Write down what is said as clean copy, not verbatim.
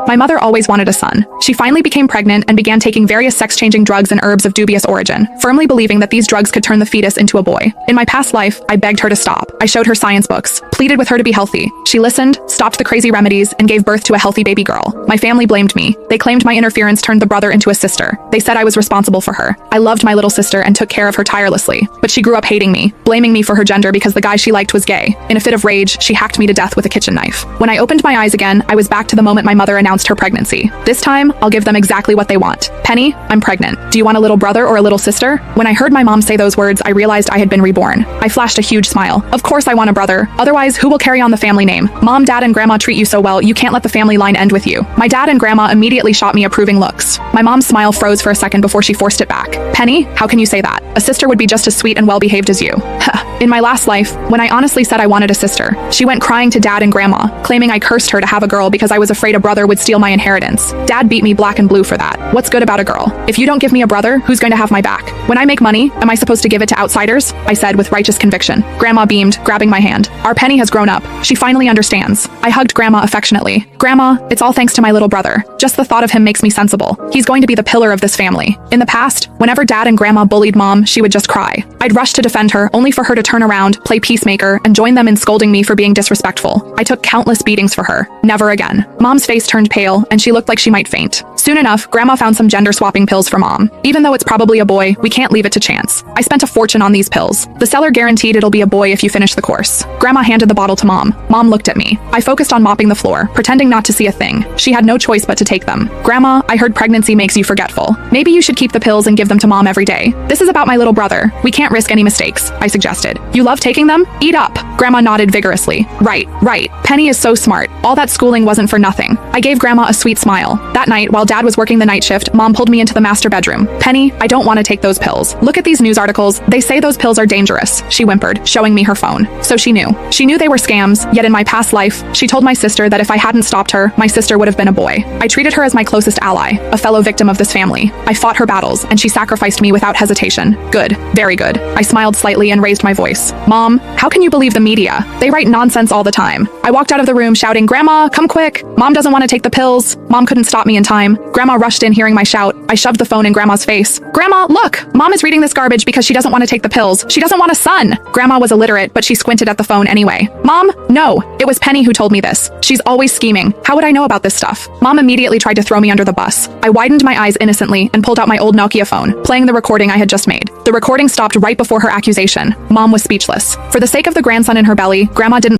My mother always wanted a son. She finally became pregnant and began taking various sex-changing drugs and herbs of dubious origin, firmly believing that these drugs could turn the fetus into a boy. In my past life, I begged her to stop. I showed her science books, pleaded with her to be healthy. She listened, stopped the crazy remedies, and gave birth to a healthy baby girl. My family blamed me. They claimed my interference turned the brother into a sister. They said I was responsible for her. I loved my little sister and took care of her tirelessly. But she grew up hating me, blaming me for her gender because the guy she liked was gay. In a fit of rage, she hacked me to death with a kitchen knife. When I opened my eyes again, I was back to the moment my mother announced her pregnancy. This time, I'll give them exactly what they want. Penny, I'm pregnant. Do you want a little brother or a little sister? When I heard my mom say those words, I realized I had been reborn. I flashed a huge smile. Of course I want a brother. Otherwise, who will carry on the family name? Mom, Dad, and Grandma treat you so well, you can't let the family line end with you. My dad and Grandma immediately shot me approving looks. My mom's smile froze for a second before she forced it back. Penny, how can you say that? A sister would be just as sweet and well-behaved as you. In my last life, when I honestly said I wanted a sister, she went crying to Dad and Grandma, claiming I cursed her to have a girl because I was afraid a brother would steal my inheritance. Dad beat me black and blue for that. What's good about a girl? If you don't give me a brother, who's going to have my back? When I make money, am I supposed to give it to outsiders? I said with righteous conviction. Grandma beamed, grabbing my hand. Our Penny has grown up. She finally understands. I hugged Grandma affectionately. Grandma, it's all thanks to my little brother. Just the thought of him makes me sensible. He's going to be the pillar of this family. In the past, whenever Dad and Grandma bullied Mom, she would just cry. I'd rush to defend her, only for her to turn around, play peacemaker, and join them in scolding me for being disrespectful. I took countless beatings for her. Never again. Mom's face turned pale, and she looked like she might faint. Soon enough, Grandma found some gender-swapping pills for Mom. Even though it's probably a boy, we can't leave it to chance. I spent a fortune on these pills. The seller guaranteed it'll be a boy if you finish the course. Grandma handed the bottle to Mom. Mom looked at me. I focused on mopping the floor, pretending not to see a thing. She had no choice but to take them. Grandma, I heard pregnancy makes you forgetful. Maybe you should keep the pills and give them to Mom every day. This is about my little brother. We can't risk any mistakes, I suggested. You love taking them? Eat up. Grandma nodded vigorously. Right. Penny is so smart. All that schooling wasn't for nothing. I gave Grandma a sweet smile. That night, while Dad was working the night shift, Mom pulled me into the master bedroom. Penny, I don't want to take those pills. Look at these news articles. They say those pills are dangerous, she whimpered, showing me her phone. So she knew. She knew they were scams, yet in my past life, she told my sister that if I hadn't stopped her, my sister would have been a boy. I treated her as my closest ally, a fellow victim of this family. I fought her battles, and she sacrificed me without hesitation. Good. Very good. I smiled slightly and raised my voice. Mom, how can you believe the media? They write nonsense all the time. I walked out of the room shouting, Grandma, come quick. Mom doesn't want to take the pills. Mom couldn't stop me in time. Grandma rushed in hearing my shout. I shoved the phone in Grandma's face. Grandma, look! Mom is reading this garbage because she doesn't want to take the pills. She doesn't want a son. Grandma was illiterate, but she squinted at the phone anyway. Mom, no. It was Penny who told me this. She's always scheming. How would I know about this stuff? Mom immediately tried to throw me under the bus. I widened my eyes innocently and pulled out my old Nokia phone, playing the recording I had just made. The recording stopped right before her accusation. Mom was speechless. For the sake of the grandson in her belly, Grandma didn't